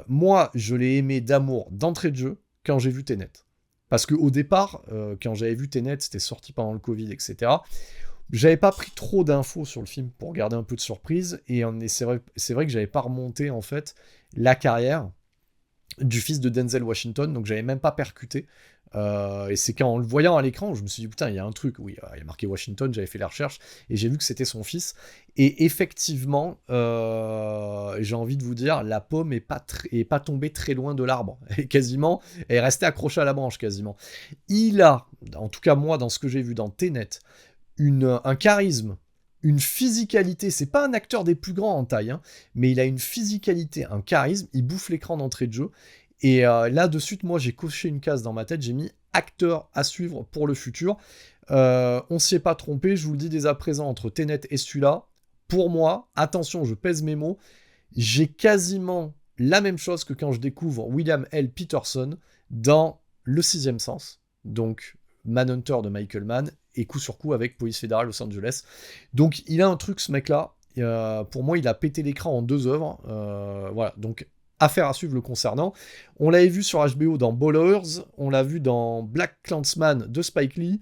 moi, je l'ai aimé d'amour d'entrée de jeu quand j'ai vu Tenet. Parce qu'au départ, quand j'avais vu Tenet, c'était sorti pendant le Covid, etc., j'avais pas pris trop d'infos sur le film pour garder un peu de surprise, et c'est vrai que j'avais pas remonté, en fait, la carrière du fils de Denzel Washington, donc j'avais même pas percuté. Et c'est qu'en le voyant à l'écran, je me suis dit, putain, il y a un truc, oui, il y a marqué Washington, j'avais fait la recherche, et j'ai vu que c'était son fils, et effectivement, j'ai envie de vous dire, la pomme est pas tombée très loin de l'arbre, et quasiment, elle est restée accrochée à la branche, quasiment. Il a, en tout cas moi, dans ce que j'ai vu dans Tenet, un charisme, une physicalité, c'est pas un acteur des plus grands en taille, hein, mais il a une physicalité, un charisme, il bouffe l'écran d'entrée de jeu. Et là, de suite, moi, j'ai coché une case dans ma tête, j'ai mis acteur à suivre pour le futur. On s'y est pas trompé, je vous le dis dès à présent, entre Tenet et celui-là, pour moi, attention, je pèse mes mots, j'ai quasiment la même chose que quand je découvre William L. Peterson dans Le Sixième Sens, donc Manhunter de Michael Mann, et coup sur coup avec Police fédérale Los Angeles. Donc, il a un truc, ce mec-là, pour moi, il a pété l'écran en 2 œuvres, voilà, donc... Affaire à suivre le concernant. On l'avait vu sur HBO dans Ballers, on l'a vu dans Black Klansman de Spike Lee,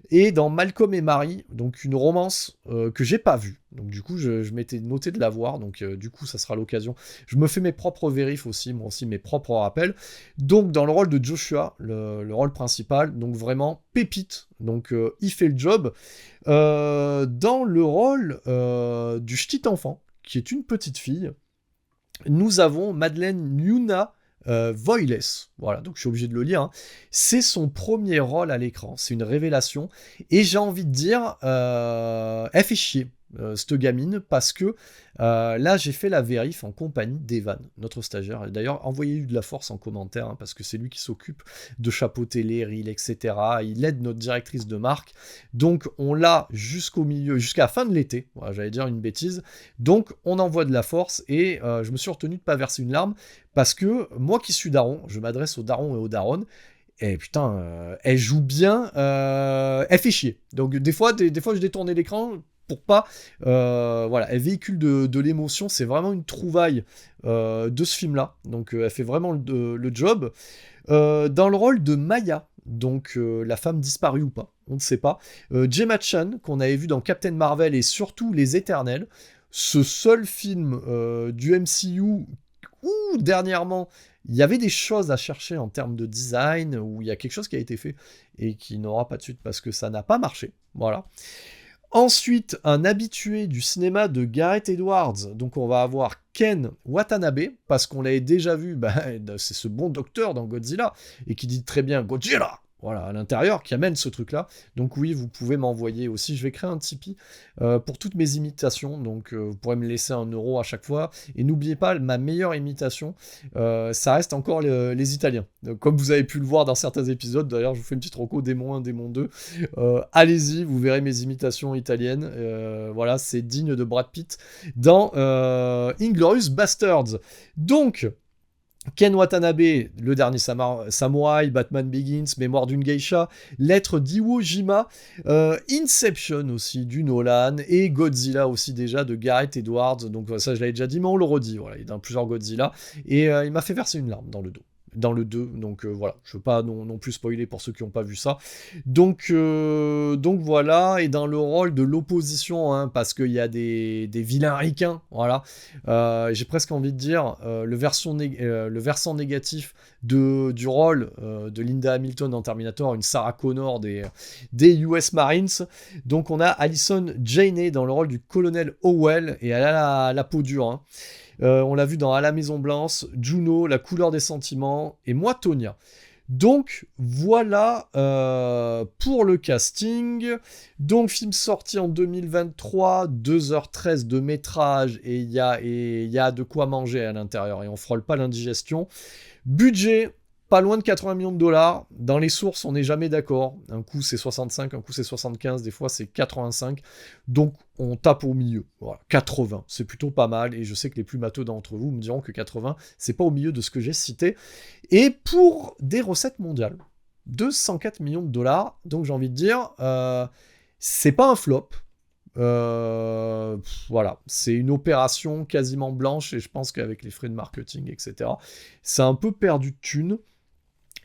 et dans Malcolm et Marie, donc une romance que j'ai pas vue. Donc du coup, je m'étais noté de la voir, donc du coup, ça sera l'occasion. Je me fais mes propres vérifs aussi, moi aussi mes propres rappels. Donc dans le rôle de Joshua, le rôle principal, donc vraiment pépite, donc il fait le job. Dans le rôle du ch'ti enfant, qui est une petite fille, nous avons Madeleine Nuna Voiles, voilà, donc je suis obligé de le lire, hein. C'est son premier rôle à l'écran, c'est une révélation, et j'ai envie de dire, elle fait chier, cette gamine, parce que là j'ai fait la vérif en compagnie d'Evan, notre stagiaire, et d'ailleurs envoyez-lui de la force en commentaire, hein, parce que c'est lui qui s'occupe de chapeauter les reels, etc. Il aide notre directrice de marque, donc on l'a jusqu'au milieu, jusqu'à la fin de l'été, voilà, j'allais dire une bêtise, donc on envoie de la force, et je me suis retenu de pas verser une larme, parce que moi qui suis daron, je m'adresse aux darons et aux daronnes, et putain, elle joue bien, elle fait chier. Donc des fois je détournais l'écran pour pas... voilà, elle véhicule de l'émotion, c'est vraiment une trouvaille de ce film-là. Donc elle fait vraiment le job. Dans le rôle de Maya, donc la femme disparue ou pas, on ne sait pas. Gemma Chan, qu'on avait vu dans Captain Marvel et surtout Les Éternels, ce seul film du MCU où dernièrement il y avait des choses à chercher en termes de design, où il y a quelque chose qui a été fait et qui n'aura pas de suite parce que ça n'a pas marché. Voilà. Ensuite, un habitué du cinéma de Gareth Edwards, donc on va avoir Ken Watanabe, parce qu'on l'avait déjà vu, c'est ce bon docteur dans Godzilla, et qui dit très bien Godzilla, voilà, à l'intérieur, qui amène ce truc-là. Donc oui, vous pouvez m'envoyer aussi, je vais créer un Tipeee pour toutes mes imitations, donc vous pourrez me laisser 1 euro à chaque fois, et n'oubliez pas, ma meilleure imitation, ça reste encore les Italiens. Donc, comme vous avez pu le voir dans certains épisodes, d'ailleurs je vous fais une petite reco, Démon 1, Démon 2, allez-y, vous verrez mes imitations italiennes, voilà, c'est digne de Brad Pitt dans Inglourious Basterds. Donc, Ken Watanabe, le dernier samouraï, Batman Begins, Mémoire d'une geisha, Lettre d'Iwo Jima, Inception aussi du Nolan, et Godzilla aussi déjà de Gareth Edwards, donc ça je l'avais déjà dit, mais on le redit, voilà, il y a plusieurs Godzilla, et il m'a fait verser une larme dans le dos. Dans le 2, donc voilà, je veux pas non plus spoiler pour ceux qui n'ont pas vu ça. Donc voilà, et dans le rôle de l'opposition, hein, parce qu'il y a des vilains ricains, voilà, j'ai presque envie de dire le versant négatif du rôle de Linda Hamilton dans Terminator, une Sarah Connor des US Marines. Donc on a Allison Janney dans le rôle du colonel Howell, et elle a la peau dure, hein. On l'a vu dans À la Maison Blanche, Juno, La couleur des sentiments, et moi, Tonya. Donc, voilà pour le casting. Donc, film sorti en 2023, 2h13 de métrage, et il y a de quoi manger à l'intérieur, et on frôle pas l'indigestion. Budget, pas loin de 80 millions de dollars. Dans les sources, on n'est jamais d'accord. Un coup, c'est 65, un coup, c'est 75, des fois, c'est 85. Donc, on tape au milieu. Voilà, 80, c'est plutôt pas mal. Et je sais que les plus matheux d'entre vous me diront que 80, c'est pas au milieu de ce que j'ai cité. Et pour des recettes mondiales, 204 millions de dollars. Donc, j'ai envie de dire, c'est pas un flop. Voilà, c'est une opération quasiment blanche, et je pense qu'avec les frais de marketing, etc., c'est un peu perdu de thunes.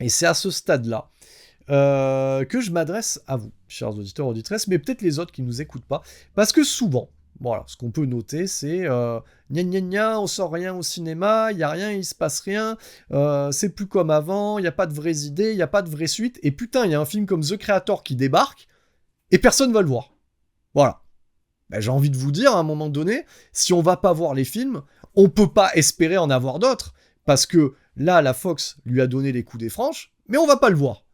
Et c'est à ce stade-là que je m'adresse à vous, chers auditeurs, auditrices, mais peut-être les autres qui ne nous écoutent pas, parce que souvent, voilà, ce qu'on peut noter, c'est gna gna gna, on sort rien au cinéma, il n'y a rien, il se passe rien, c'est plus comme avant, il n'y a pas de vraies idées, il n'y a pas de vraie suite, et putain, il y a un film comme The Creator qui débarque, et personne va le voir. Voilà. Ben, j'ai envie de vous dire, à un moment donné, si on va pas voir les films, on peut pas espérer en avoir d'autres, parce que là, la Fox lui a donné les coups des franches, mais on va pas le voir.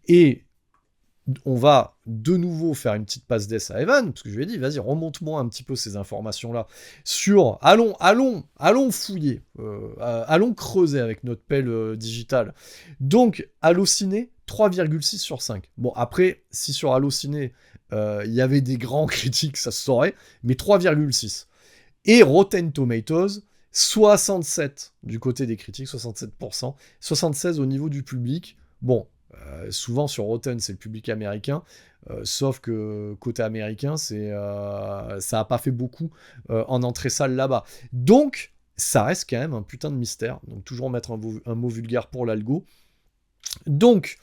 Et on va de nouveau faire une petite passe d'ess à Evan, parce que je lui ai dit, vas-y, remonte-moi un petit peu ces informations-là sur... Allons fouiller, allons creuser avec notre pelle digitale. Donc, Allociné, 3,6 sur 5. Bon, après, si sur Allociné, il y avait des grands critiques, ça se saurait, mais 3,6. Et Rotten Tomatoes, 67 du côté des critiques, 67%, 76 au niveau du public. Bon, souvent sur Rotten, c'est le public américain, sauf que côté américain, ça n'a pas fait beaucoup en entrée salle là-bas. Donc, ça reste quand même un putain de mystère. Donc, toujours mettre un mot vulgaire pour l'algo. Donc,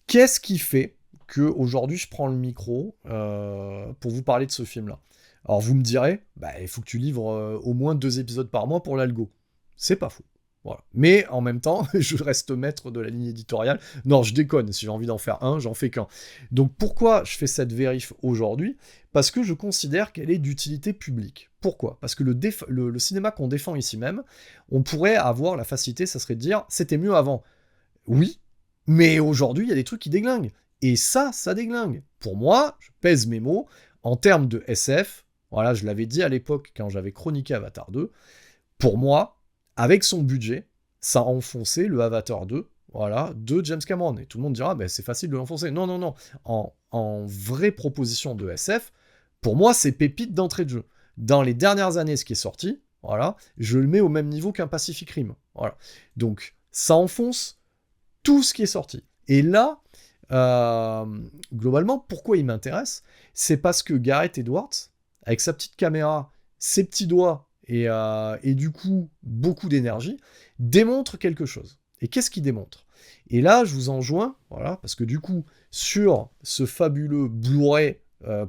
qu'est-ce qui fait qu'aujourd'hui, je prends le micro pour vous parler de ce film-là. Alors, vous me direz, il faut que tu livres au moins 2 épisodes par mois pour l'algo. C'est pas faux. Voilà. Mais en même temps, je reste maître de la ligne éditoriale. Non, je déconne. Si j'ai envie d'en faire un, j'en fais qu'un. Donc, pourquoi je fais cette vérif aujourd'hui ? Parce que je considère qu'elle est d'utilité publique. Pourquoi ? Parce que le cinéma qu'on défend ici même, on pourrait avoir la facilité, ça serait de dire, c'était mieux avant. Oui, mais aujourd'hui, il y a des trucs qui déglinguent. Et ça déglingue. Pour moi, je pèse mes mots, en termes de SF, voilà, je l'avais dit à l'époque quand j'avais chroniqué Avatar 2, pour moi, avec son budget, ça a enfoncé le Avatar 2, voilà, de James Cameron. Et tout le monde dira, c'est facile de l'enfoncer. Non, non, non. En vraie proposition de SF, pour moi, c'est pépite d'entrée de jeu. Dans les dernières années, ce qui est sorti, voilà, je le mets au même niveau qu'un Pacific Rim. Voilà. Donc, ça enfonce tout ce qui est sorti. Et là, globalement, pourquoi il m'intéresse ? C'est parce que Gareth Edwards, avec sa petite caméra, ses petits doigts, et du coup, beaucoup d'énergie, démontre quelque chose. Et qu'est-ce qu'il démontre ? Et là, je vous enjoins, voilà, parce que du coup, sur ce fabuleux Blu-ray,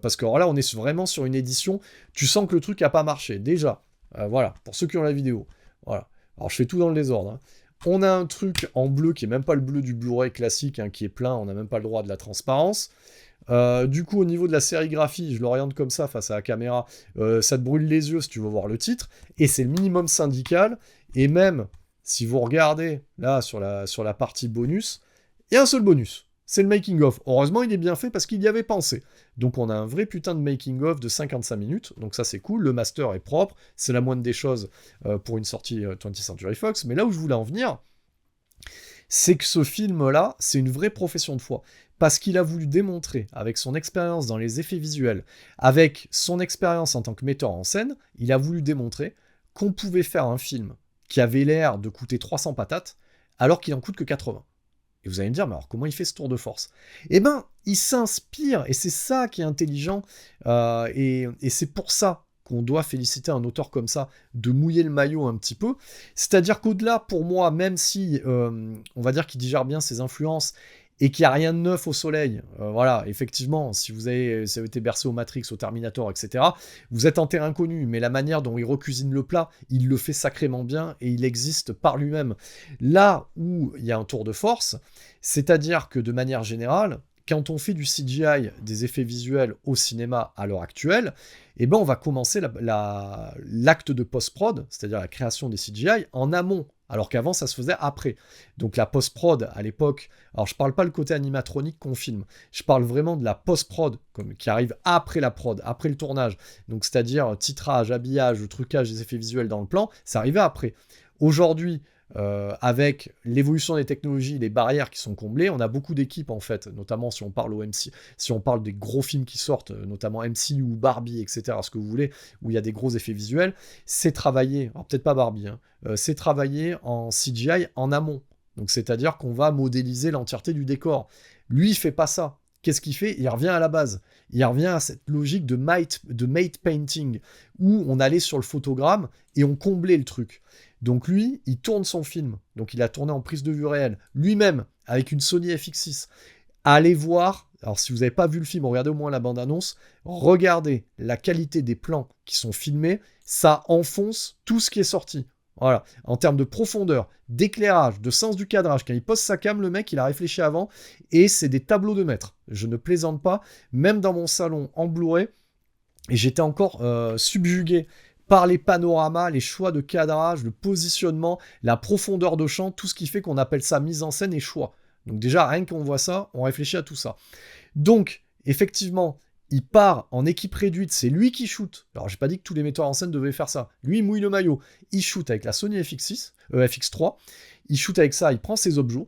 parce que alors là, on est vraiment sur une édition, tu sens que le truc n'a pas marché, déjà. Voilà, pour ceux qui ont la vidéo. Voilà. Alors, je fais tout dans le désordre. Hein. On a un truc en bleu qui est même pas le bleu du Blu-ray classique, hein, qui est plein, on n'a même pas le droit de la transparence. Du coup, au niveau de la sérigraphie, je l'oriente comme ça face à la caméra, ça te brûle les yeux si tu veux voir le titre, et c'est le minimum syndical, et même si vous regardez là sur la partie bonus, il y a un seul bonus, c'est le making-of. Heureusement, il est bien fait parce qu'il y avait pensé. Donc on a un vrai putain de making-of de 55 minutes, donc ça c'est cool, le master est propre, c'est la moindre des choses pour une sortie 20th Century Fox, mais là où je voulais en venir, c'est que ce film-là, c'est une vraie profession de foi. Parce qu'il a voulu démontrer, avec son expérience dans les effets visuels, avec son expérience en tant que metteur en scène, il a voulu démontrer qu'on pouvait faire un film qui avait l'air de coûter 300 patates, alors qu'il en coûte que 80. Et vous allez me dire, mais alors comment il fait ce tour de force ? Eh ben, il s'inspire, et c'est ça qui est intelligent, et c'est pour ça qu'on doit féliciter un auteur comme ça, de mouiller le maillot un petit peu. C'est-à-dire qu'au-delà, pour moi, même si on va dire qu'il digère bien ses influences, et qu'il n'y a rien de neuf au soleil, voilà, effectivement, si vous avez été bercé au Matrix, au Terminator, etc., vous êtes en terrain connu, mais la manière dont il recuisine le plat, il le fait sacrément bien, et il existe par lui-même. Là où il y a un tour de force, c'est-à-dire que de manière générale, quand on fait du CGI, des effets visuels au cinéma à l'heure actuelle, eh ben on va commencer l'acte de post-prod, c'est-à-dire la création des CGI, en amont, alors qu'avant ça se faisait après. Donc la post-prod à l'époque, alors je parle pas le côté animatronique qu'on filme, je parle vraiment de la post-prod qui arrive après la prod, après le tournage, donc c'est-à-dire titrage, habillage, trucage des effets visuels dans le plan, ça arrivait après. Aujourd'hui, avec l'évolution des technologies, les barrières qui sont comblées, on a beaucoup d'équipes en fait, notamment si on parle si on parle des gros films qui sortent, notamment MCU ou Barbie, etc., ce que vous voulez, où il y a des gros effets visuels, c'est travaillé, alors peut-être pas Barbie, hein, c'est travaillé en CGI en amont, donc c'est-à-dire qu'on va modéliser l'entièreté du décor. Lui, il fait pas ça. Qu'est-ce qu'il fait ? Il revient à la base. Il revient à cette logique de mate painting, où on allait sur le photogramme et on comblait le truc. Donc lui, il tourne son film. Donc il a tourné en prise de vue réelle. Lui-même, avec une Sony FX6. Allez voir, alors si vous n'avez pas vu le film, regardez au moins la bande-annonce, regardez la qualité des plans qui sont filmés, ça enfonce tout ce qui est sorti. Voilà, en termes de profondeur, d'éclairage, de sens du cadrage, quand il pose sa cam, le mec, il a réfléchi avant, et c'est des tableaux de maître. Je ne plaisante pas, même dans mon salon en Blu-ray, et j'étais encore subjugué par les panoramas, les choix de cadrage, le positionnement, la profondeur de champ, tout ce qui fait qu'on appelle ça mise en scène et choix. Donc déjà, rien qu'on voit ça, on réfléchit à tout ça. Donc, effectivement, il part en équipe réduite, c'est lui qui shoot. Alors, j'ai pas dit que tous les metteurs en scène devaient faire ça. Lui, il mouille le maillot. Il shoot avec la Sony FX3. Il shoot avec ça, il prend ses objets.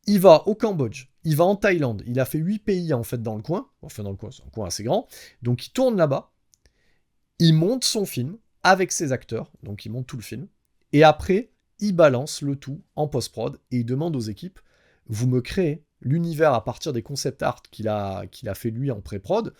Il va au Cambodge, il va en Thaïlande. Il a fait 8 pays, en fait, dans le coin. Enfin, dans le coin, c'est un coin assez grand. Donc, il tourne là-bas. Il monte son film avec ses acteurs. Donc, il monte tout le film. Et après, il balance le tout en post-prod et il demande aux équipes, vous me créez l'univers à partir des concept art qu'il a fait lui en pré-prod,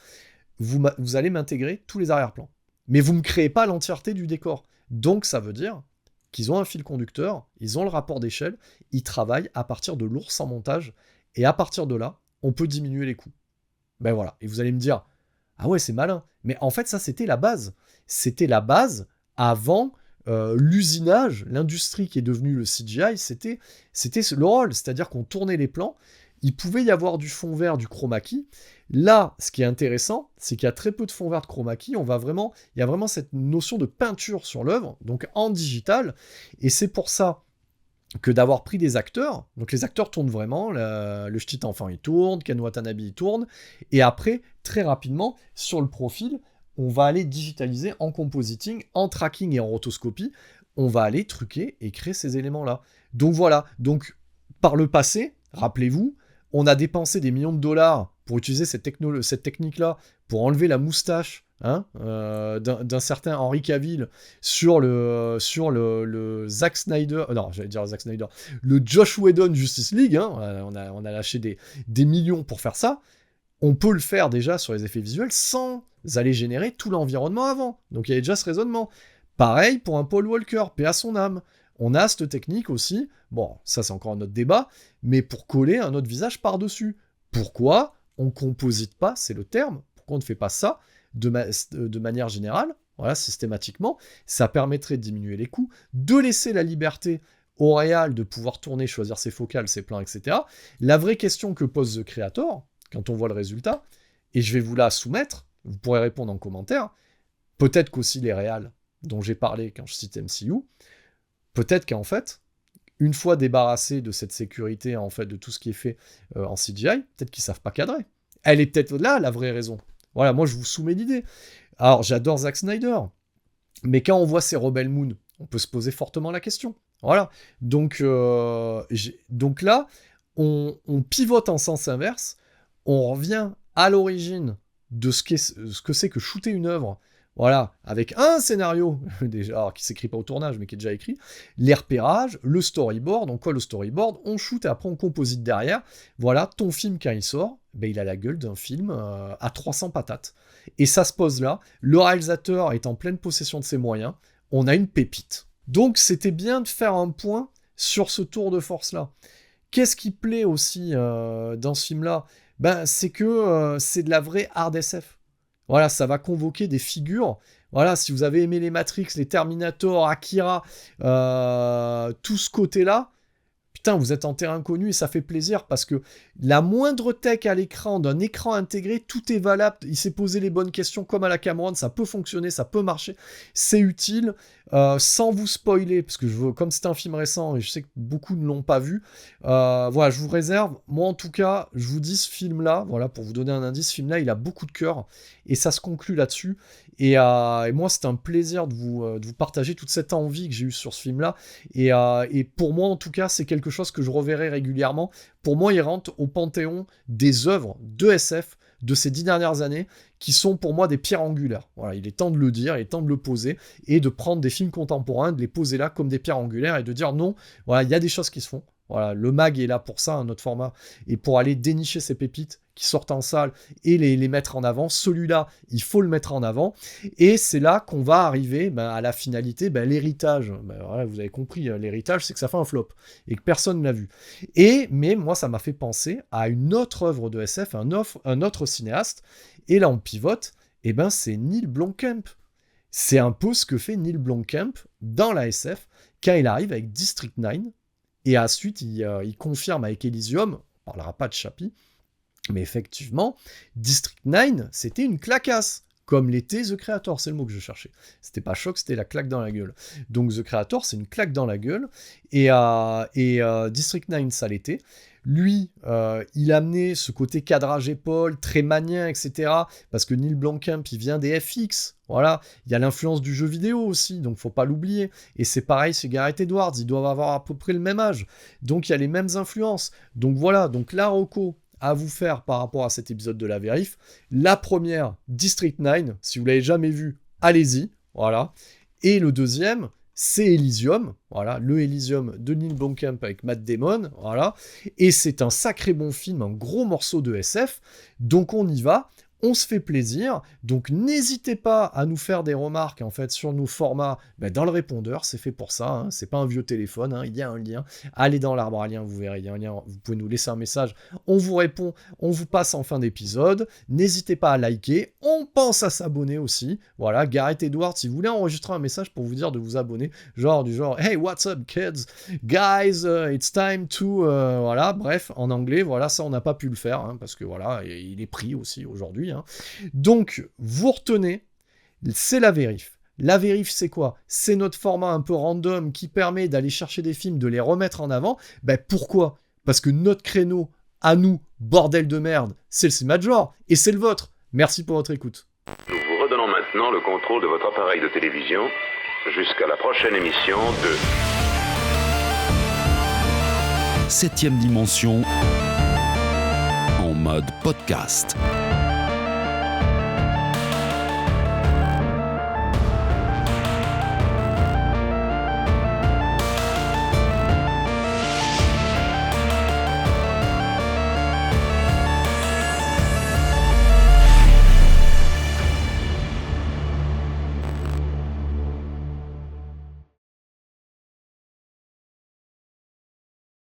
vous allez m'intégrer tous les arrière-plans. Mais vous ne me créez pas l'entièreté du décor. Donc ça veut dire qu'ils ont un fil conducteur, ils ont le rapport d'échelle, ils travaillent à partir de l'ours en montage, et à partir de là, on peut diminuer les coûts. Ben voilà. Et vous allez me dire, ah ouais, c'est malin. Mais en fait, ça, c'était la base. C'était la base avant l'usinage, l'industrie qui est devenue le CGI, c'était le rôle. C'est-à-dire qu'on tournait les plans, il pouvait y avoir du fond vert, du chroma key. Là, ce qui est intéressant, c'est qu'il y a très peu de fond vert de chroma key. Il y a vraiment cette notion de peinture sur l'œuvre, donc en digital. Et c'est pour ça que d'avoir pris des acteurs, donc les acteurs tournent vraiment, le petit enfant il tourne, Ken Watanabe il tourne, et après, très rapidement, sur le profil, on va aller digitaliser en compositing, en tracking et en rotoscopie, on va aller truquer et créer ces éléments-là. Donc voilà, donc par le passé, rappelez-vous, on a dépensé des millions de dollars pour utiliser cette technique-là, pour enlever la moustache d'un certain Henry Cavill sur le Zack Snyder, non, j'allais dire Zack Snyder, le Josh Whedon Justice League, on a lâché des millions pour faire ça. On peut le faire déjà sur les effets visuels sans aller générer tout l'environnement avant. Donc il y avait déjà ce raisonnement. Pareil pour un Paul Walker, paix à son âme. On a cette technique aussi, bon, ça c'est encore un autre débat, mais pour coller un autre visage par-dessus. Pourquoi on composite pas, c'est le terme, pourquoi on ne fait pas ça de manière générale, voilà, systématiquement, ça permettrait de diminuer les coûts, de laisser la liberté au réal de pouvoir tourner, choisir ses focales, ses plans, etc. La vraie question que pose The Creator, quand on voit le résultat, et je vais vous la soumettre, vous pourrez répondre en commentaire, peut-être qu'aussi les réals dont j'ai parlé quand je cite MCU, peut-être qu'en fait, une fois débarrassés de cette sécurité, en fait, de tout ce qui est fait en CGI, peut-être qu'ils savent pas cadrer. Elle est peut-être là, la vraie raison. Voilà, moi je vous soumets l'idée. Alors, j'adore Zack Snyder, mais quand on voit ces Rebel Moon, on peut se poser fortement la question. Voilà. Donc là, on pivote en sens inverse, on revient à l'origine de ce que c'est que shooter une œuvre, voilà, avec un scénario, déjà, alors, qui s'écrit pas au tournage, mais qui est déjà écrit, les repérages, le storyboard. Donc quoi, le storyboard, on shoot et après on composite derrière. Voilà, ton film, quand il sort, ben, il a la gueule d'un film à 300 patates. Et ça se pose là, le réalisateur est en pleine possession de ses moyens, on a une pépite. Donc c'était bien de faire un point sur ce tour de force-là. Qu'est-ce qui plaît aussi dans ce film-là ? Ben, c'est que c'est de la vraie hard SF. Voilà, ça va convoquer des figures. Voilà, si vous avez aimé les Matrix, les Terminator, Akira, tout ce côté-là, putain, vous êtes en terrain connu et ça fait plaisir parce que la moindre tech à l'écran, d'un écran intégré, tout est valable. Il s'est posé les bonnes questions comme à la Cameron, ça peut fonctionner, ça peut marcher, c'est utile. Sans vous spoiler, parce que comme c'est un film récent et je sais que beaucoup ne l'ont pas vu, voilà, je vous réserve. Moi, en tout cas, je vous dis ce film-là, voilà, pour vous donner un indice, ce film-là, il a beaucoup de cœur et ça se conclut là-dessus. Et moi, c'est un plaisir de vous partager toute cette envie que j'ai eue sur ce film-là. Et pour moi, en tout cas, c'est quelque chose que je reverrai régulièrement. Pour moi, il rentre au panthéon des œuvres de SF de ces 10 dernières années, qui sont pour moi des pierres angulaires. Voilà, il est temps de le dire, il est temps de le poser, et de prendre des films contemporains, de les poser là comme des pierres angulaires, et de dire non, voilà, il y a des choses qui se font. Voilà, le mag est là pour ça, un autre format, et pour aller dénicher ces pépites qui sortent en salle et les mettre en avant. Celui-là, il faut le mettre en avant, et c'est là qu'on va arriver à la finalité, l'héritage. Voilà, vous avez compris, l'héritage, c'est que ça fait un flop, et que personne ne l'a vu. Mais moi, ça m'a fait penser à une autre œuvre de SF, un autre cinéaste, et là on pivote, et c'est Neil Blomkamp. C'est un peu ce que fait Neil Blomkamp dans la SF, quand il arrive avec District 9, et ensuite il confirme avec Elysium, on parlera pas de Chappie, mais effectivement, District 9, c'était une claquasse, comme l'était The Creator, c'est le mot que je cherchais. C'était pas choc, c'était la claque dans la gueule. Donc The Creator, c'est une claque dans la gueule, et District 9, ça l'était. Lui, il amenait ce côté cadrage épaule, très manien, etc. Parce que Neil Blomkamp, il vient des FX. Voilà, il y a l'influence du jeu vidéo aussi, donc faut pas l'oublier. Et c'est pareil chez Gareth Edwards, ils doivent avoir à peu près le même âge. Donc il y a les mêmes influences. Donc voilà, donc la reco à vous faire par rapport à cet épisode de la Vérif. La première, District 9, si vous l'avez jamais vu, allez-y. Voilà. Et le deuxième, c'est Elysium, voilà, le Elysium de Neil Blomkamp avec Matt Damon, voilà, et c'est un sacré bon film, un gros morceau de SF, donc on y va, On se fait plaisir, donc n'hésitez pas à nous faire des remarques en fait sur nos formats dans le répondeur, c'est fait pour ça, hein, c'est pas un vieux téléphone, hein, il y a un lien, allez dans l'arbre à lien, vous verrez, il y a un lien, vous pouvez nous laisser un message, on vous répond, on vous passe en fin d'épisode, n'hésitez pas à liker, on pense à s'abonner aussi, voilà, Gareth Edwards, si vous voulez enregistrer un message pour vous dire de vous abonner, du genre, hey, what's up kids, guys, it's time to, voilà, bref, en anglais, voilà, ça on n'a pas pu le faire, hein, parce que voilà, il est pris aussi aujourd'hui, hein. Donc, vous retenez, c'est la vérif. La vérif, c'est quoi? C'est notre format un peu random qui permet d'aller chercher des films, de les remettre en avant. Pourquoi? Parce que notre créneau, à nous, bordel de merde, c'est le cinéma de genre, et c'est le vôtre. Merci pour votre écoute. Nous vous redonnons maintenant le contrôle de votre appareil de télévision jusqu'à la prochaine émission de 7e dimension en mode podcast.